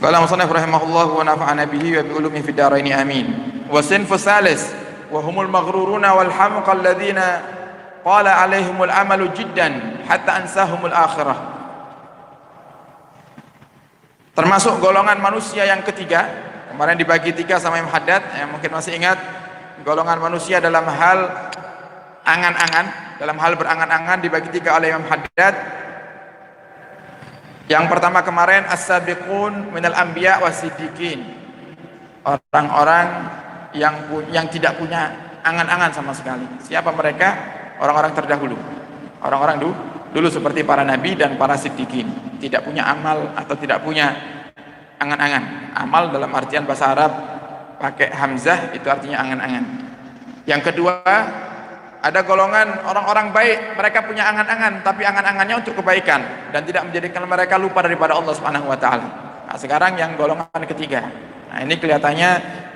Qala musannif rahimahullah wa nafa'ana bihi wa bi ulumihi fid dharain amin. Wa sinfu salis wa humul maghruruna wal hamqa alladhina qala alaihimul amalu jiddan hatta ansahumul akhirah. Termasuk golongan manusia yang ketiga, kemarin dibagi tiga sama Imam Haddad, yang mungkin masih ingat, golongan manusia dalam hal angan-angan, dalam hal berangan-angan dibagi tiga oleh Imam Haddad. Yang pertama kemarin as-sabiqun minal anbiya wasiddiqin, orang-orang yang tidak punya angan-angan sama sekali. Siapa mereka? Orang-orang terdahulu, orang-orang dulu seperti para nabi dan para siddiqin, tidak punya amal atau tidak punya angan-angan. Amal dalam artian bahasa Arab pakai hamzah itu artinya angan-angan. Yang kedua, ada golongan orang-orang baik, mereka punya angan-angan, tapi angan-angannya untuk kebaikan dan tidak menjadikan mereka lupa daripada Allah Subhanahu wa taala. Nah, sekarang yang golongan ketiga. Nah, ini kelihatannya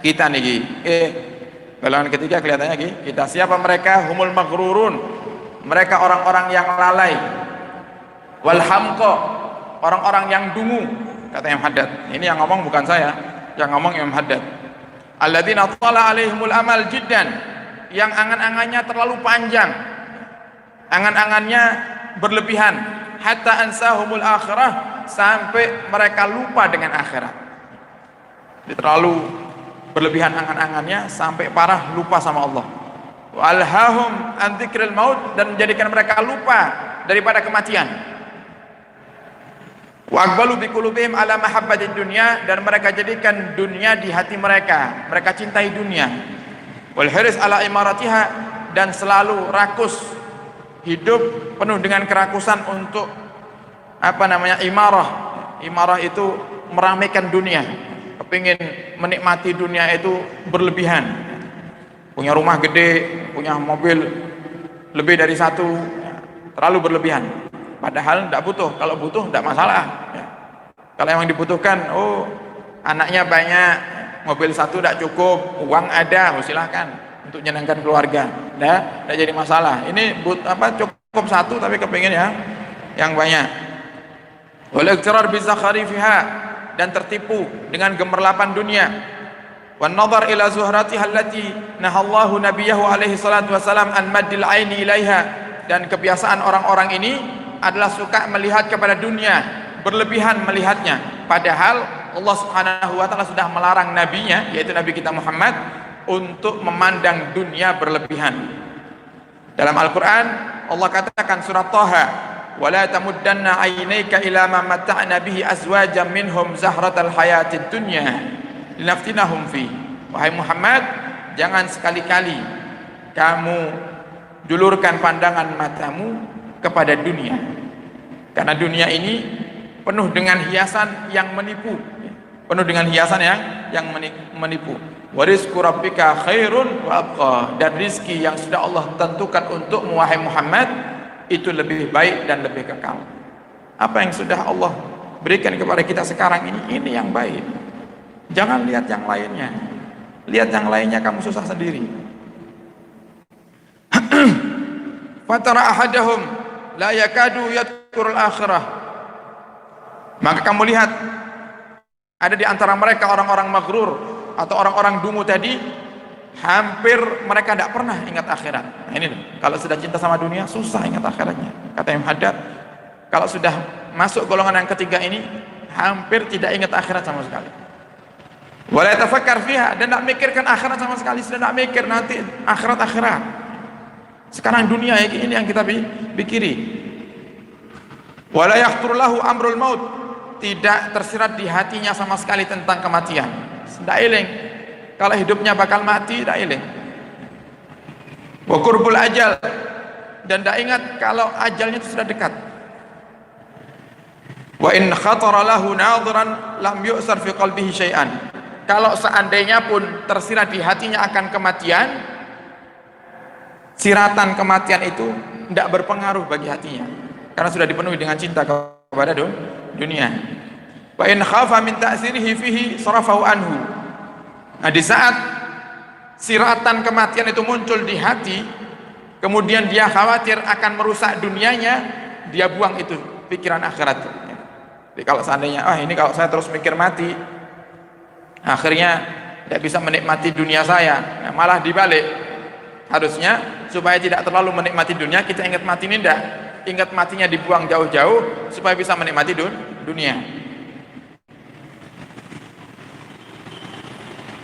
kita nih, golongan ketiga kelihatannya kita. Siapa mereka? Humul maghrurun. Mereka orang-orang yang lalai. Wal hamqa, orang-orang yang dungu, kata Imam Haddad. Ini yang ngomong bukan saya, yang ngomong Imam Haddad. Alladzina thala alaihimul amal jiddan, yang angan-angannya terlalu panjang, angan-angannya berlebihan, hatta ansahumul akhirah, sampai mereka lupa dengan akhirat. Terlalu berlebihan angan-angannya sampai parah lupa sama Allah. Walhahum an dzikril maut, dan menjadikan mereka lupa daripada kematian. Wa aqbalu biqulubihim ala mahabbatid dunya, dan mereka jadikan dunia di hati mereka, mereka cintai dunia. Wal hiris ala imaratiha, dan selalu rakus, hidup penuh dengan kerakusan untuk imarah. Imarah itu meramaikan dunia, kepingin menikmati dunia itu berlebihan, punya rumah gede, punya mobil lebih dari satu, terlalu berlebihan, padahal tidak butuh. Kalau butuh tidak masalah, kalau yang dibutuhkan, anaknya banyak, mobil satu tidak cukup, uang ada, silahkan untuk menyenangkan keluarga, tidak jadi masalah. Ini cukup satu tapi kepingin yang banyak. Wal iqtirar bi zakharifiha, dan tertipu dengan gemerlapan dunia. Wan nazar ila zuhratiha allati nahallahu nabiyahu alaihi salatu wasalam an maddil aini ilaiha, dan kebiasaan orang-orang ini adalah suka melihat kepada dunia, berlebihan melihatnya, padahal Allah Subhanahu wa taala sudah melarang nabinya, yaitu Nabi kita Muhammad, untuk memandang dunia berlebihan. Dalam Al-Qur'an Allah katakan surat Thaha, "Wala tamuddanna 'ainaika ila ma matta'na bihi azwajan minhum zahratal hayatid dunya linaftinahum fi." Wahai Muhammad, jangan sekali-kali kamu julurkan pandangan matamu kepada dunia, karena dunia ini penuh dengan hiasan yang menipu, penuh dengan hiasan yang menipu. Warizqu rabbika khairun wa abqa, dan rizki yang sudah Allah tentukan untuk wahai Muhammad itu lebih baik dan lebih kekal. Apa yang sudah Allah berikan kepada kita sekarang ini yang baik. Jangan lihat yang lainnya. Lihat yang lainnya kamu susah sendiri. Fatara ahadahum la yakadu yadhkurul akhirah, maka kamu lihat ada di antara mereka orang-orang maghrur atau orang-orang dungu tadi, hampir mereka tidak pernah ingat akhirat. Nah, ini kalau sudah cinta sama dunia susah ingat akhiratnya, kata Imam Haddad. Kalau sudah masuk golongan yang ketiga ini, hampir tidak ingat akhirat sama sekali. Wala tafakkar fiha, dan tidak mikirkan akhirat sama sekali, sudah tidak mikir nanti akhirat. Sekarang dunia ini yang kita pikiri. Wala yakhtur lahu amrul maut, tidak tersirat di hatinya sama sekali tentang kematian. Tidak iling kalau hidupnya bakal mati, tidak iling. Wa qurbul ajal, dan tidak ingat kalau ajalnya itu sudah dekat. Wa in khatara lahu nadhiran lam yu'sar fi qalbihi syai'an, kalau seandainya pun tersirat di hatinya akan kematian, siratan kematian itu tidak berpengaruh bagi hatinya, karena sudah dipenuhi dengan cinta kepada dunia. Wa in khafa min ta'sirihi fihi sarafahu anhu. Nah, di saat siratan kematian itu muncul di hati, kemudian dia khawatir akan merusak dunianya, dia buang itu pikiran akhirat. Jadi kalau seandainya, ini kalau saya terus mikir mati, akhirnya tidak bisa menikmati dunia saya. Nah, malah dibalik, harusnya supaya tidak terlalu menikmati dunia, kita ingat mati ini tidak, ingat matinya dibuang jauh-jauh supaya bisa menikmati dunia.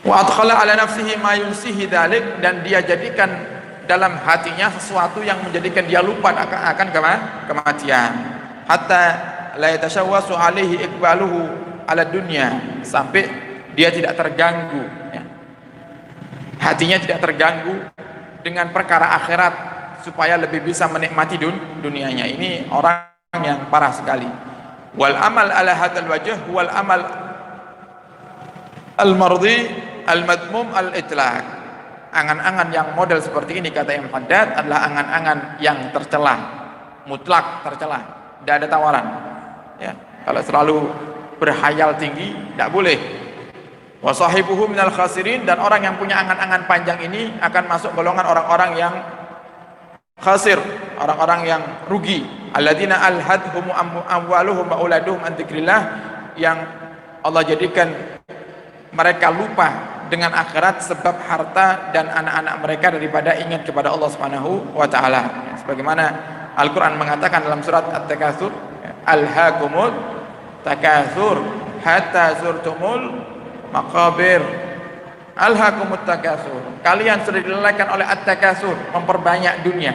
Wa adkhala ala nafsihi ma yunsihi dzalik, dan dia jadikan dalam hatinya sesuatu yang menjadikan dia lupa akan kematian. Hatta la yatashawwasu alaihi iqbaluhu ala dunya, sampai dia tidak terganggu, ya. Hatinya tidak terganggu dengan perkara akhirat supaya lebih bisa menikmati dunianya. Ini orang yang parah sekali. Wal amal ala hadzal wajh wal amal al mardi al madmum al itlaq. Angan-angan yang model seperti ini, kata Imam Haddad, adalah angan-angan yang tercela, mutlak tercela, tidak ada tawaran, ya. Kalau selalu berhayal tinggi tidak boleh. Wa sahibuhu minal khasirin, dan orang yang punya angan-angan panjang ini akan masuk golongan orang-orang yang khasir, orang-orang yang rugi. Alladzina alhadhum amwaluhum wa auladuhum an dzikrillah, yang Allah jadikan mereka lupa dengan akhirat sebab harta dan anak-anak mereka daripada ingat kepada Allah Subhanahu wa taala. Sebagaimana Al-Qur'an mengatakan dalam surat At-Takatsur, alhaakumut takatsur hatta zurtumul maqabir. Alhaakumut takatsur, kalian sudah dilelahkan oleh at-takatsur, memperbanyak dunia.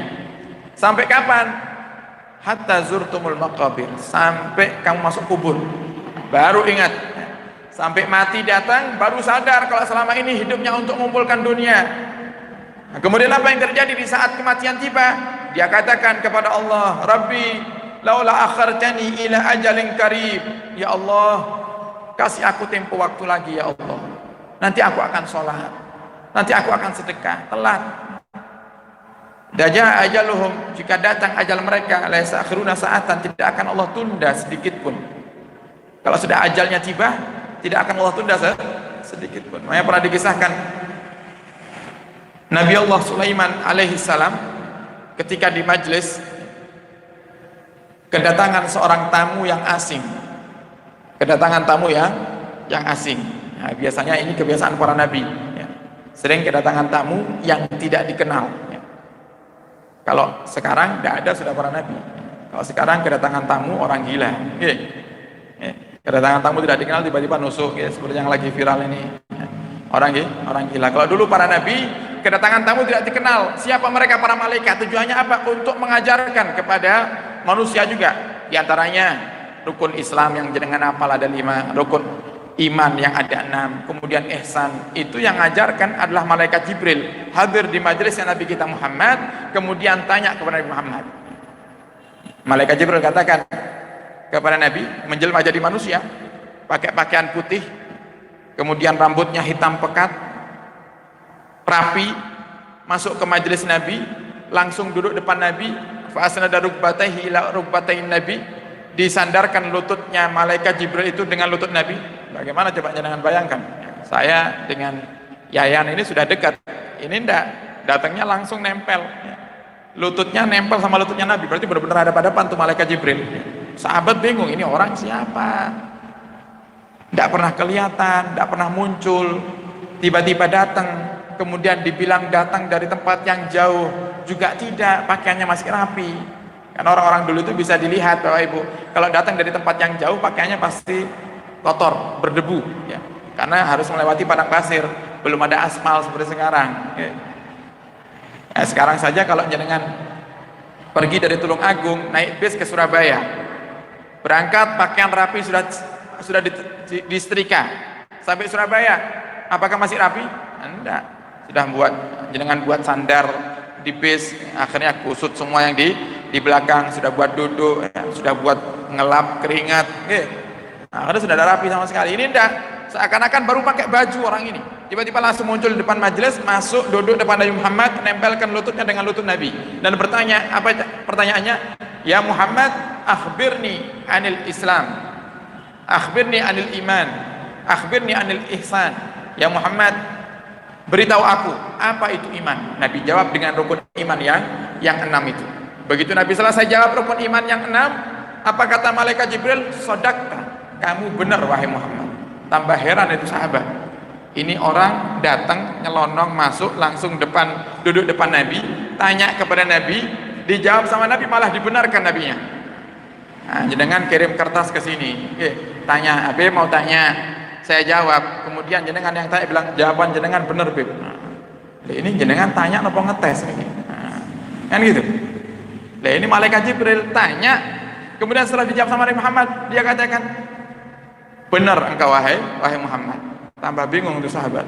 Sampai kapan? Hatta zurtumul maqabir, sampai kamu masuk kubur baru ingat. Sampai mati datang baru sadar kalau selama ini hidupnya untuk mengumpulkan dunia. Nah, kemudian apa yang terjadi di saat kematian tiba? Dia katakan kepada Allah, Rabbi laula akhartani ila ajalin qarib, ya Allah, kasih aku tempo waktu lagi ya Allah, nanti aku akan sholat, nanti aku akan sedekah. Telat. Daja ajaluhum, jika datang ajal mereka, la yasakhiruna sa'atan, tidak akan Allah tunda sedikit pun. Kalau sudah ajalnya tiba, tidak akan Allah tunda sedikit pun. Makanya pernah dikisahkan Nabi Allah Sulaiman alaihi salam ketika di majlis kedatangan seorang tamu yang asing. Kedatangan tamu yang asing. Nah, biasanya ini kebiasaan para nabi, ya. Sering kedatangan tamu yang tidak dikenal, ya. Kalau sekarang tidak ada, sudah para nabi. Kalau sekarang kedatangan tamu orang gila, ya. Ya. Kedatangan tamu tidak dikenal tiba-tiba nusuk, ya, seperti yang lagi viral ini, ya. Orang gila. Kalau dulu para nabi kedatangan tamu tidak dikenal. Siapa mereka? Para malaikat. Tujuannya apa? Untuk mengajarkan kepada manusia juga. Di antaranya rukun Islam yang jenengan hafal ada 5, rukun iman yang ada 6, kemudian ihsan. Itu yang ngajarkan adalah malaikat Jibril, hadir di majelisnya Nabi kita Muhammad, kemudian tanya kepada Nabi Muhammad. Malaikat Jibril katakan kepada Nabi, menjelma jadi manusia, pakai pakaian putih, kemudian rambutnya hitam pekat, rapi, masuk ke majelis Nabi, langsung duduk depan Nabi, fa asnada rukbatayhi ila rukbatayn Nabi, disandarkan lututnya malaikat Jibril itu dengan lutut Nabi. Bagaimana coba jangan bayangkan, saya dengan Yayan ini sudah dekat, ini ndak, datangnya langsung nempel, lututnya nempel sama lututnya Nabi, berarti benar-benar hadapan tuh malaikat Jibril. Sahabat bingung, ini orang siapa? Ndak pernah kelihatan, ndak pernah muncul, tiba-tiba datang, kemudian dibilang datang dari tempat yang jauh, juga tidak, pakaiannya masih rapi. Karena orang-orang dulu itu bisa dilihat, Bapak Ibu, kalau datang dari tempat yang jauh pakaiannya pasti kotor, berdebu, ya. Karena harus melewati padang pasir, belum ada aspal seperti sekarang, ya. Nah, sekarang saja kalau jenengan pergi dari Tulung Agung naik bis ke Surabaya, berangkat pakaian rapi sudah disetrika, sampai Surabaya apakah masih rapi? Enggak, sudah jenengan buat sandar di bis, akhirnya kusut semua yang di belakang, sudah buat duduk, ya, sudah buat ngelap keringat, ya. Nah, akhirnya sudah ada rapi sama sekali. Ini enggak, seakan-akan baru pakai baju orang ini, tiba-tiba langsung muncul di depan majelis, masuk duduk depan Nabi Muhammad, nempelkan lututnya dengan lutut Nabi, dan bertanya, apa pertanyaannya? Ya Muhammad, akhbirni anil Islam, akhbirni anil iman, akhbirni anil ihsan. Ya Muhammad, beritahu aku apa itu iman. Nabi jawab dengan rukun iman yang 6 itu. Begitu Nabi selesai jawab rukun iman yang 6, apa kata malaikat Jibril? Sodakta, kamu benar wahai Muhammad. Tambah heran itu sahabat. Ini orang datang nyelonong masuk langsung duduk depan Nabi, tanya kepada Nabi, dijawab sama Nabi, malah dibenarkan nabinya. Nah, jenengan kirim kertas ke sini, tanya, Habib mau tanya, saya jawab. Kemudian jenengan yang tanya bilang jawaban jenengan benar, Bib. Nah, ini jenengan tanya apa ngetes ini? Nah, kan gitu. Nah, ini malaikat Jibril tanya, kemudian setelah dijawab sama Nabi Muhammad, dia katakan, benar engkau wahai Muhammad. Tambah bingung tuh sahabat.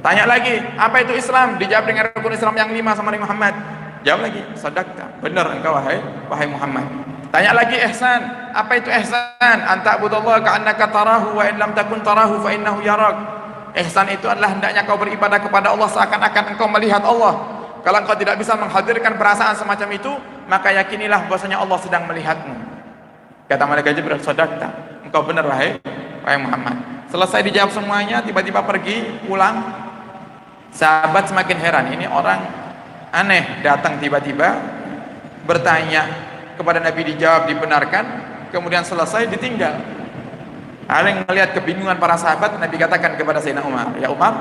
Tanya lagi, apa itu Islam? Dijawab dengan rukun Islam yang 5 sama Nabi Muhammad. Jawab lagi, sadaqta, benar engkau wahai Muhammad. Tanya lagi ihsan, apa itu ihsan? Anta abudallah ka'annaka tarahu wa in lam takun tarahu fa innahu yarak. Ihsan itu adalah hendaknya kau beribadah kepada Allah seakan-akan engkau melihat Allah. Kalau engkau tidak bisa menghadirkan perasaan semacam itu, maka yakinilah bahwasanya Allah sedang melihatmu. Kata malaikat Jibril, sadaqta, engkau benar wahai Muhammad. Selesai dijawab semuanya, tiba-tiba pergi pulang. Sahabat semakin heran, ini orang aneh, datang tiba-tiba bertanya kepada Nabi, dijawab dibenarkan, kemudian selesai ditinggal. Ada yang melihat kebingungan para sahabat, Nabi katakan kepada Sayyidina Umar, ya Umar,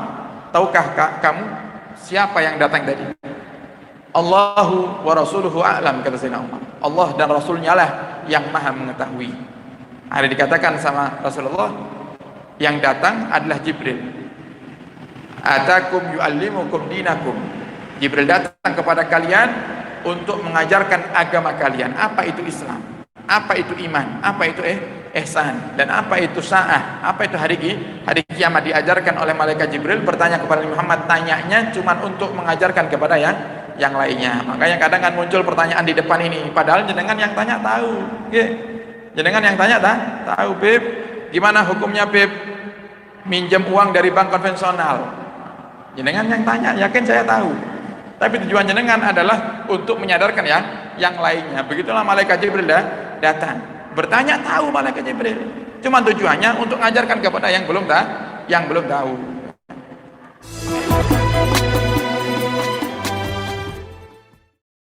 tahukah kamu siapa yang datang tadi? Allahu wa rasuluhu a'lam, kata Sayyidina Umar. Allah dan Rasulnya lah yang maha mengetahui. Ada dikatakan sama Rasulullah, yang datang adalah Jibril. Atakum yu'allimukum dinakum. Jibril datang kepada kalian untuk mengajarkan agama kalian. Apa itu Islam? Apa itu iman? Apa itu ihsan? Dan apa itu sa'ah? Apa itu hari kiamat? Diajarkan oleh malaikat Jibril, bertanya kepada Muhammad, tanyanya cuma untuk mengajarkan kepada yang lainnya. Makanya kadang kan muncul pertanyaan di depan ini, padahal jenengan yang tanya tahu. Jenengan yang tanya tahu, Beb. Gimana hukumnya, Beb? Minjem uang dari bank konvensional. Jenengan yang tanya, yakin saya tahu. Tapi tujuan jenengan adalah untuk menyadarkan yang lainnya. Begitulah malaikat Jibril datang. Bertanya tahu malaikat Jibril. Cuma tujuannya untuk mengajarkan kepada yang belum tahu.